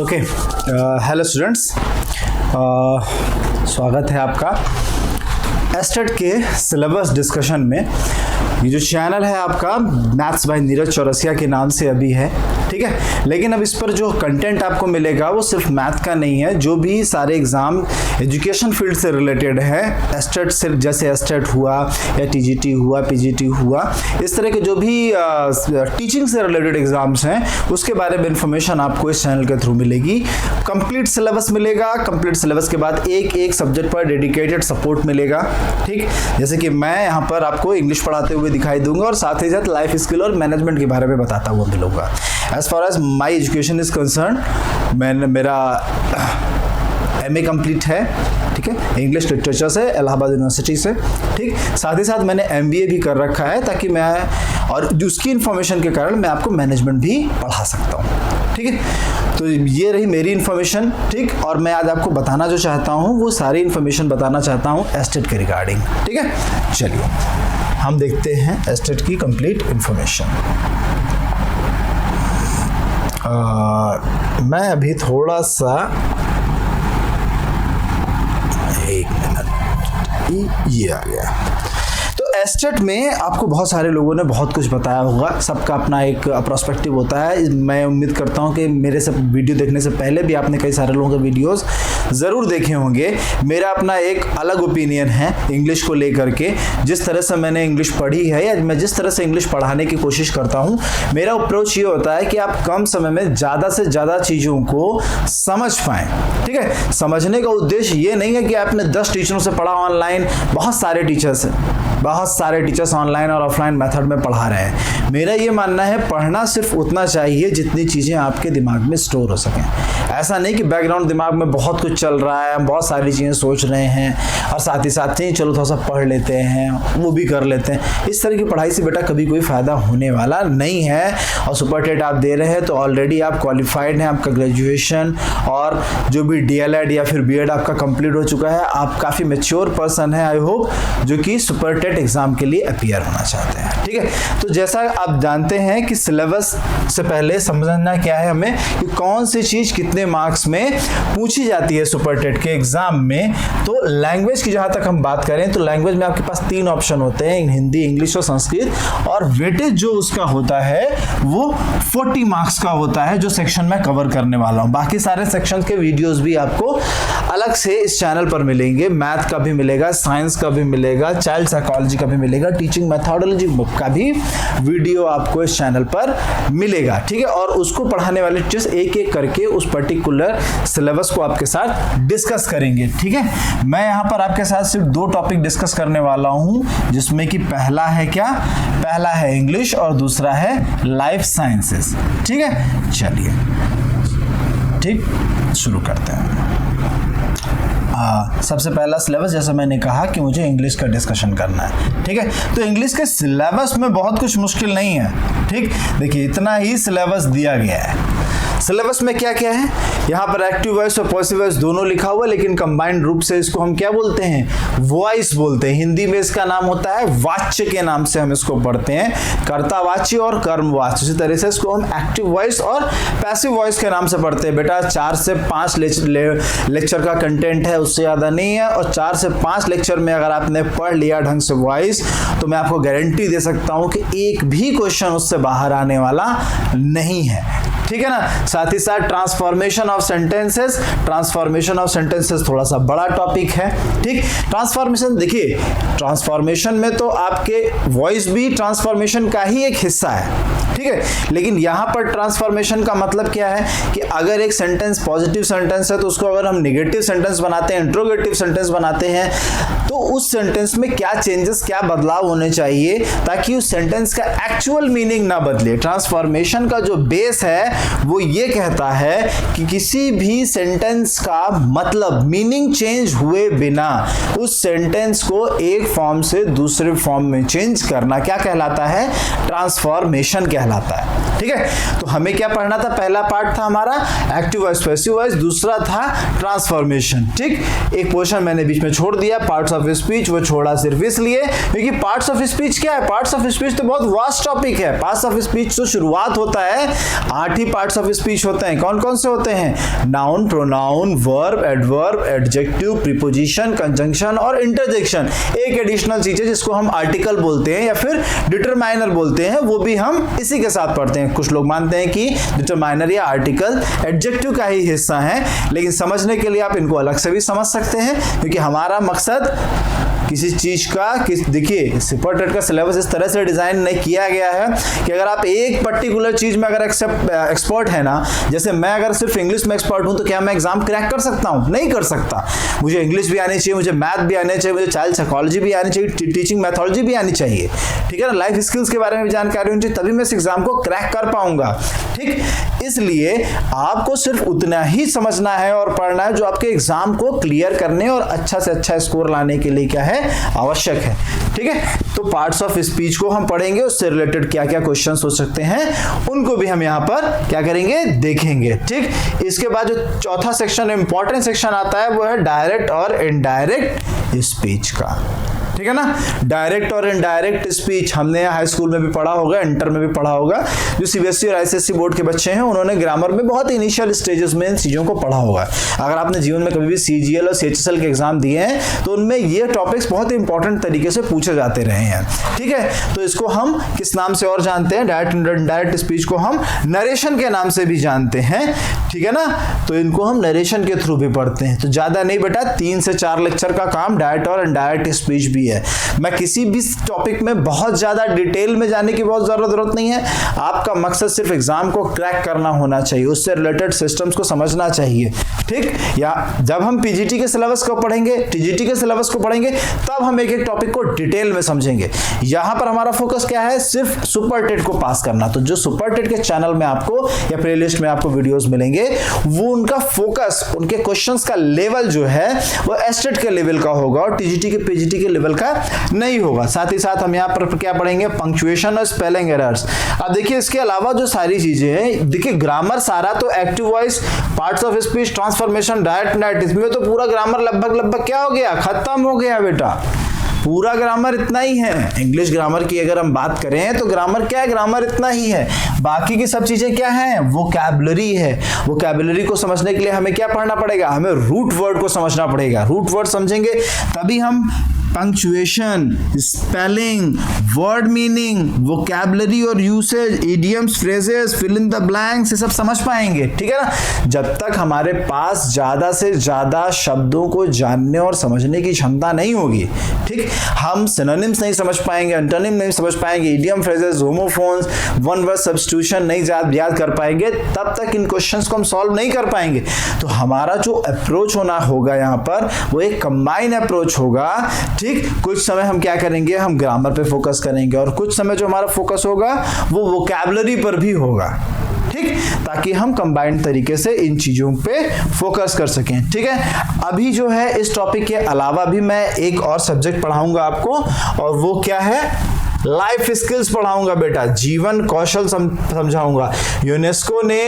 Okay, hello students, स्वागत है आपका एस्टेट के सिलेबस डिस्कशन में। ये जो चैनल है आपका मैथ्स बाय नीरज चौरसिया के नाम से अभी है, ठीक है। लेकिन अब इस पर जो कंटेंट आपको मिलेगा वो सिर्फ मैथ का नहीं है, जो भी सारे एग्ज़ाम एजुकेशन फील्ड से रिलेटेड है, एस्टेट से जैसे एस्टेट हुआ या टीजीटी हुआ, पीजीटी हुआ, इस तरह के जो भी टीचिंग से रिलेटेड एग्ज़ाम्स हैं उसके बारे में इंफॉर्मेशन आपको इस चैनल के थ्रू मिलेगी। कंप्लीट सिलेबस मिलेगा, कंप्लीट सिलेबस के बाद एक एक सब्जेक्ट पर डेडिकेटेड सपोर्ट मिलेगा, ठीक। जैसे कि मैं यहाँ पर आपको इंग्लिश पढ़ाते हुए दिखाई दूंगा और साथ ही साथ लाइफ स्किल और मैनेजमेंट के बारे में बताता हुआ मिलूंगा। As far as my education is concern, मेरा MA कंप्लीट है, ठीक है, इंग्लिश लिटरेचर से इलाहाबाद यूनिवर्सिटी से, ठीक। साथ ही साथ मैंने MBA भी कर रखा है ताकि मैं और उसकी इन्फॉर्मेशन के कारण मैं आपको मैनेजमेंट भी पढ़ा सकता हूँ, ठीक है। तो ये रही मेरी इन्फॉर्मेशन, ठीक। और मैं आज आपको बताना जो चाहता हूँ वो सारी इन्फॉर्मेशन बताना चाहता हूँ एस्टेट के रिगार्डिंग, ठीक है। चलिए हम देखते हैं एस्टेट की कंप्लीट इन्फॉर्मेशन। मैं अभी थोड़ा सा एक मिनट, ये आ गया। तो एस्टेट में आपको बहुत सारे लोगों ने बहुत कुछ बताया होगा, सबका अपना एक पर्सपेक्टिव होता है। मैं उम्मीद करता हूं कि मेरे सब वीडियो देखने से पहले भी आपने कई सारे लोगों के वीडियोस ज़रूर देखे होंगे। मेरा अपना एक अलग ओपिनियन है इंग्लिश को लेकर के। जिस तरह से मैंने इंग्लिश पढ़ी है या मैं जिस तरह से इंग्लिश पढ़ाने की कोशिश करता हूं, मेरा अप्रोच ये होता है कि आप कम समय में ज़्यादा से ज़्यादा चीज़ों को समझ पाएँ, ठीक है। समझने का उद्देश्य ये नहीं है कि आपने 10 टीचरों से पढ़ा ऑनलाइन, बहुत सारे टीचर्स ऑनलाइन और ऑफलाइन मेथड में पढ़ा रहे हैं। मेरा ये मानना है पढ़ना सिर्फ उतना चाहिए जितनी चीज़ें आपके दिमाग में स्टोर हो सकें। ऐसा नहीं कि बैकग्राउंड दिमाग में बहुत कुछ चल रहा है, हम बहुत सारी चीज़ें सोच रहे हैं और साथ ही साथ ही चलो थोड़ा सा पढ़ लेते हैं, वो भी कर लेते हैं। इस तरह की पढ़ाई से बेटा कभी कोई फ़ायदा होने वाला नहीं है। और सुपर टेट आप दे रहे हैं तो ऑलरेडी आप क्वालिफाइड हैं, आपका ग्रेजुएशन और जो भी DLED या फिर BEd आपका कंप्लीट हो चुका है, आप काफ़ी मैच्योर पर्सन है आई होप, जो कि सुपर टेट एग्जाम के लिए अपीयर होना चाहते हैं, ठीक है। तो जैसा आप जानते हैं कि सिलेबस से पहले समझना क्या है हमें कि कौन सी चीज कितने मार्क्स में पूछी जाती है सुपर टेट के एग्जाम में। तो लैंग्वेज की जहां तक हम बात करें तो लैंग्वेज में आपके पास 3 ऑप्शन होते हैं, हिंदी, इंग्लिश और संस्कृत। और वेटेज जो उसका होता है वो 40 मार्क्स का होता है, जो सेक्शन में कवर करने वाला हूं। बाकी सारे सेक्शन के वीडियोस भी आपको अलग से इस चैनल पर मिलेंगे। मैथ का भी मिलेगा, साइंस का भी मिलेगा, चाइल्ड साइकोलॉजी का भी मिलेगा, टीचिंग मेथोडोलॉजी बुक का भी वीडियो आपको इस चैनल पर मिलेगा, ठीक है। और उसको पढ़ाने वाले टीचर्स एक एक करके उस पर्टिकुलर सिलेबस को आपके साथ डिस्कस करेंगे, ठीक है। मैं यहाँ पर आपके साथ सिर्फ 2 टॉपिक डिस्कस करने वाला हूँ, जिसमें कि पहला है क्या, पहला है इंग्लिश और दूसरा है लाइफ साइंसेस, ठीक है। चलिए ठीक, शुरू करते हैं। सबसे पहला सिलेबस, जैसा मैंने कहा कि मुझे इंग्लिश का डिस्कशन करना है, ठीक है। तो इंग्लिश के सिलेबस में बहुत कुछ मुश्किल नहीं है, ठीक। देखिए इतना ही सिलेबस दिया गया है। सिलेबस में क्या क्या है, यहाँ पर एक्टिव वॉइस और पॉजिटिव वॉइस दोनों लिखा हुआ है, लेकिन कंबाइंड रूप से इसको हम क्या बोलते हैं, वॉइस बोलते हैं। हिंदी में इसका नाम होता है वाच्य के नाम से हम इसको पढ़ते हैं, कर्तावाच्य और कर्मवाच्य। इसी तरह से इसको हम एक्टिव वॉइस और पैसिव वॉइस के नाम से पढ़ते हैं। बेटा 4 से 5 लेक्चर का कंटेंट है, उससे ज़्यादा नहीं है। और 4 से 5 लेक्चर में अगर आपने पढ़ लिया ढंग से वॉइस, तो मैं आपको गारंटी दे सकता हूँ कि एक भी क्वेश्चन उससे बाहर आने वाला नहीं है, ठीक है ना। साथ ही साथ transformation of sentences, transformation of sentences थोड़ा सा बड़ा टॉपिक है, ठीक। ट्रांसफॉर्मेशन, देखिए ट्रांसफॉर्मेशन में तो आपके वॉइस भी ट्रांसफॉर्मेशन का ही एक हिस्सा है, ठीक है। लेकिन यहां पर ट्रांसफॉर्मेशन का मतलब क्या है कि अगर एक सेंटेंस पॉजिटिव सेंटेंस है तो उसको अगर हम नेगेटिव सेंटेंस बनाते हैं, इंट्रोगेटिव सेंटेंस बनाते हैं, तो उस सेंटेंस में क्या चेंजेस, क्या बदलाव होने चाहिए ताकि उस सेंटेंस का एक्चुअल मीनिंग ना बदले। ट्रांसफॉर्मेशन का जो बेस है वो ये कहता है कि किसी भी सेंटेंस का मतलब, मीनिंग चेंज हुए बिना उस सेंटेंस को एक फॉर्म से दूसरे फॉर्म में चेंज करना क्या कहलाता है, ट्रांसफॉर्मेशन कहलाता है, ठीक है। तो हमें क्या पढ़ना था, पहला पार्ट था हमारा एक्टिव वॉइस पैसिव वॉइस, दूसरा था ट्रांसफॉर्मेशन, ठीक। एक पोर्शन मैंने बीच में छोड़ दिया, पार्ट्स ऑफ स्पीच, वो छोड़ा सिर्फ इसलिए क्योंकि पार्ट्स ऑफ स्पीच क्या है, पार्ट्स ऑफ स्पीच तो बहुत वास्ट टॉपिक है। पार्ट्स ऑफ स्पीच तो शुरुआत होता है 8 ही पार्ट्स ऑफ स्पीच स्पीच होते हैं। कौन कौन से होते हैं? Noun, pronoun, verb, adverb, adjective, preposition, conjunction और इंटरजेक्शन। एक एडिशनल चीज है जिसको हम आर्टिकल बोलते हैं या फिर डिटरमाइनर बोलते हैं, वो भी हम इसी के साथ पढ़ते हैं। कुछ लोग मानते हैं कि डिटरमाइनर या आर्टिकल एडजेक्टिव का ही हिस्सा है, लेकिन समझने के लिए आप इनको अलग से भी समझ सकते हैं, क्योंकि हमारा मकसद किसी चीज का देखिए सुपर टेट का सिलेबस इस तरह से डिजाइन नहीं किया गया है कि अगर आप एक पर्टिकुलर चीज में अगर एक्सपर्ट है ना, जैसे मैं अगर सिर्फ इंग्लिश में एक्सपर्ट हूं तो क्या मैं एग्जाम क्रैक कर सकता हूं? नहीं कर सकता। मुझे इंग्लिश भी आनी चाहिए, मुझे मैथ भी आने चाहिए, मुझे चाइल्ड साइकोलॉजी भी आनी चाहिए, टीचिंग मैथोलॉजी भी आनी चाहिए, ठीक है ना, लाइफ स्किल्स के बारे में भी जानकारी होनी चाहिए, तभी मैं इस एग्जाम को क्रैक कर पाऊंगा। ठीक, इसलिए आपको सिर्फ उतना ही समझना है और पढ़ना है जो आपके एग्जाम को क्लियर करने और अच्छा से अच्छा स्कोर लाने के लिए क्या है, आवश्यक है। ठीक है, तो पार्ट्स ऑफ स्पीच को हम पढ़ेंगे, उससे रिलेटेड क्या क्या क्वेश्चंस हो सकते हैं उनको भी हम यहां पर क्या करेंगे, देखेंगे। ठीक, इसके बाद जो चौथा सेक्शन इंपॉर्टेंट सेक्शन आता है वो है डायरेक्ट और इनडायरेक्ट स्पीच का। ठीक है ना, डायरेक्ट और इनडायरेक्ट स्पीच हमने हाई स्कूल में भी पढ़ा होगा, इंटर में भी पढ़ा होगा। जो सीबीएसई और आईसीएसई बोर्ड के बच्चे हैं उन्होंने ग्रामर में बहुत इनिशियल स्टेजेस में इन चीजों को पढ़ा होगा। अगर आपने जीवन में कभी भी सीजीएल और सीएचएसएल के एग्जाम दिए हैं तो उनमें ये टॉपिक्स बहुत इंपॉर्टेंट तरीके से पूछे जाते रहे हैं। ठीक है, तो इसको हम किस नाम से और जानते हैं? डायरेक्ट और इनडायरेक्ट स्पीच को हम नरेशन के नाम से भी जानते हैं। ठीक है ना, तो इनको हम नरेशन के थ्रू भी पढ़ते हैं। तो ज्यादा नहीं बेटा, 3 से 4 लेक्चर का काम डायरेक्ट और इनडायरेक्ट स्पीच भी है। मैं किसी भी टॉपिक में बहुत ज्यादा डिटेल में जाने की बहुत जरूरत नहीं है। आपका मकसद सिर्फ एग्जाम को क्रैक करना होना चाहिए, उससे रिलेटेड सिस्टम्स को समझना चाहिए। ठीक, या जब हम पीजीटी के सिलेबस को पढ़ेंगे, टीजीटी के सिलेबस को पढ़ेंगे, तब हम एक एक टॉपिक को डिटेल में समझेंगे। यहां पर हमारा फोकस क्या है? सिर्फ सुपर टेट को पास करना। तो जो सुपर टेट के चैनल में आपको या प्लेलिस्ट में आपको वीडियोस मिलेंगे, वो उनका फोकस, उनके क्वेश्चंस का लेवल जो है वो एस्टेट के लेवल का होगा और टीजीटी के पीजीटी के लेवल का नहीं होगा। साथ ही साथ हम यहाँ पर क्या पढ़ेंगे? पंक्चुएशन और स्पेलिंग एरर्स। अब देखिए इसके अलावा जो सारी चीजें हैं, देखिए ग्रामर सारा तो active voice, parts of speech, transformation, direct indirect, इसमें तो पूरा ग्रामर लगभग क्या हो गया, खत्म हो गया बेटा। पूरा ग्रामर इतना ही है। इंग्लिश ग्रामर की अगर हम बात करें तो ग्रामर क्या है? ग्रामर इतना ही है। बाकी की सब चीजें क्या हैं? वोकैबुलरी है। वोकैबुलरी को समझने के लिए हमें क्या पढ़ना पड़ेगा? हमें रूट वर्ड को समझना पड़ेगा। रूट वर्ड समझेंगे तभी हम punctuation, spelling, word meaning, vocabulary और usage, idioms, phrases, fill in the blanks, ये सब समझ पाएंगे। ठीक है ना, जब तक हमारे पास ज्यादा से ज्यादा शब्दों को जानने और समझने की क्षमता नहीं होगी, ठीक, हम सिनोनिम्स नहीं समझ पाएंगे, एंटोनिम नहीं समझ पाएंगे, idiom, phrases, homophones, one word substitution नहीं याद कर पाएंगे, तब तक इन क्वेश्चंस को हम सॉल्व नहीं कर पाएंगे। तो हमारा जो अप्रोच होना होगा यहाँ पर वो एक कंबाइन अप्रोच होगा। ठीक, कुछ समय हम क्या करेंगे? हम ग्रामर पे फोकस करेंगे और कुछ समय जो हमारा फोकस होगा वो वोकैबुलरी पर भी होगा। ठीक, ताकि हम कंबाइंड तरीके से इन चीजों पे फोकस कर सकें। ठीक है, अभी जो है इस टॉपिक के अलावा भी मैं एक और सब्जेक्ट पढ़ाऊंगा आपको, और वो क्या है? लाइफ स्किल्स पढ़ाऊंगा बेटा, जीवन कौशल समझाऊंगा। यूनेस्को ने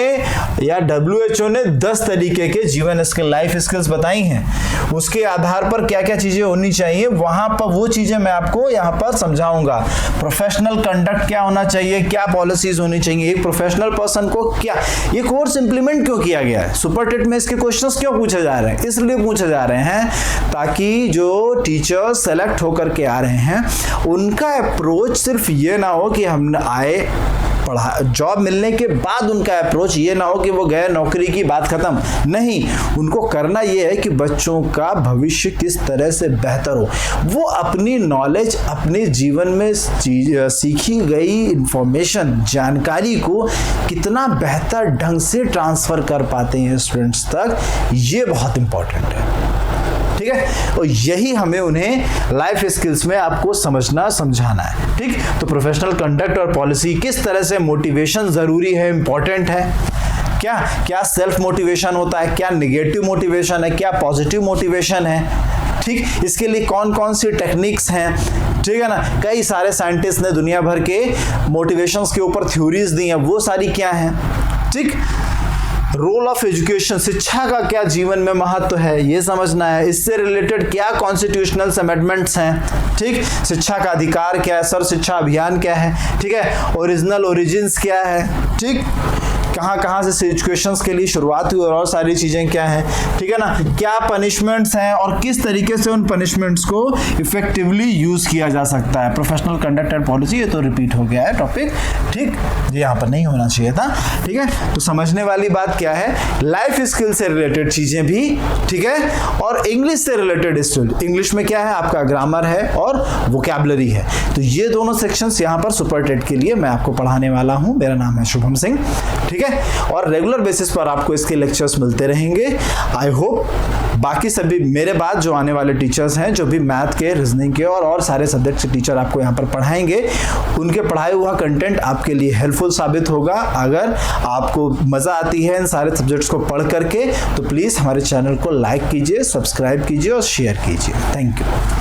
या WHO ने 10 तरीके के जीवन स्किल, लाइफ स्किल्स बताई हैं। उसके आधार पर क्या क्या चीजें होनी चाहिए, वहां पर वो चीजें मैं आपको यहां पर समझाऊंगा। प्रोफेशनल कंडक्ट क्या होना चाहिए, क्या पॉलिसीज होनी चाहिए, एक प्रोफेशनल पर्सन को क्या, ये कोर्स इंप्लीमेंट क्यों किया गया है? सुपर टेट में इसके क्वेश्चंस क्यों पूछे जा रहे हैं? इसलिए पूछे जा रहे हैं ताकि जो टीचर्स सेलेक्ट होकर के आ रहे हैं उनका अप्रोच सिर्फ ये ना हो कि हम आए पढ़ा, जॉब मिलने के बाद उनका अप्रोच ये ना हो कि वो गए नौकरी की बात खत्म। नहीं, उनको करना ये है कि बच्चों का भविष्य किस तरह से बेहतर हो, वो अपनी नॉलेज, अपने जीवन में सीखी गई इंफॉर्मेशन, जानकारी को कितना बेहतर ढंग से ट्रांसफर कर पाते हैं स्टूडेंट्स तक, ये बहुत इंपॉर्टेंट है। ठीक है, और यही हमें उन्हें लाइफ स्किल्स में आपको समझना समझाना है। ठीक, तो प्रोफेशनल कंडक्ट और पॉलिसी, किस तरह से मोटिवेशन जरूरी है, इंपॉर्टेंट है, क्या सेल्फ मोटिवेशन होता है, क्या नेगेटिव मोटिवेशन है, क्या पॉजिटिव मोटिवेशन है। ठीक, इसके लिए कौन कौन सी टेक्निक्स हैं। ठीक है ना, कई सारे साइंटिस्ट ने दुनिया भर के मोटिवेशंस के ऊपर थ्योरीज दी हैं, वो सारी क्या हैं। ठीक, रोल ऑफ एजुकेशन, शिक्षा का क्या जीवन में महत्व है, ये समझना है। इससे रिलेटेड क्या कॉन्स्टिट्यूशनल अमेंडमेंट्स हैं। ठीक, शिक्षा का अधिकार क्या है, सर्व शिक्षा अभियान क्या है, ठीक है, ओरिजिनल ओरिजिन्स क्या है। ठीक, कहाँ से सिचुएशंस के लिए शुरुआत हुई और सारी चीजें क्या हैं, ठीक है ना, क्या पनिशमेंट्स हैं और किस तरीके से उन पनिशमेंट्स को इफेक्टिवली यूज किया जा सकता है। प्रोफेशनल कंडक्ट एंड पॉलिसी, ये तो रिपीट हो गया है टॉपिक, ठीक, ये यहाँ पर नहीं होना चाहिए था, ठीक है। तो समझने वाली बात क्या है, लाइफ स्किल से रिलेटेड चीजें भी, ठीक है, और इंग्लिश से रिलेटेड स्किल, इंग्लिश में क्या है आपका ग्रामर है और वोकैबुलरी है। तो ये दोनों सेक्शंस यहाँ पर सुपर टेट के लिए मैं आपको पढ़ाने वाला हूँ। मेरा नाम है शुभम सिंह, ठीक है, और रेगुलर बेसिस पर आपको इसके लेक्चर्स मिलते रहेंगे। आई होप बाकी सभी मेरे बाद जो आने वाले टीचर्स हैं, जो भी मैथ के, रीजनिंग के और सारे सब्जेक्ट के टीचर आपको यहाँ पर पढ़ाएंगे, उनके पढ़ाया हुआ कंटेंट आपके लिए हेल्पफुल साबित होगा। अगर आपको मज़ा आती है इन सारे सब्जेक्ट्स को पढ़ करके, तो प्लीज़ हमारे चैनल को लाइक कीजिए, सब्सक्राइब कीजिए और शेयर कीजिए। Thank you.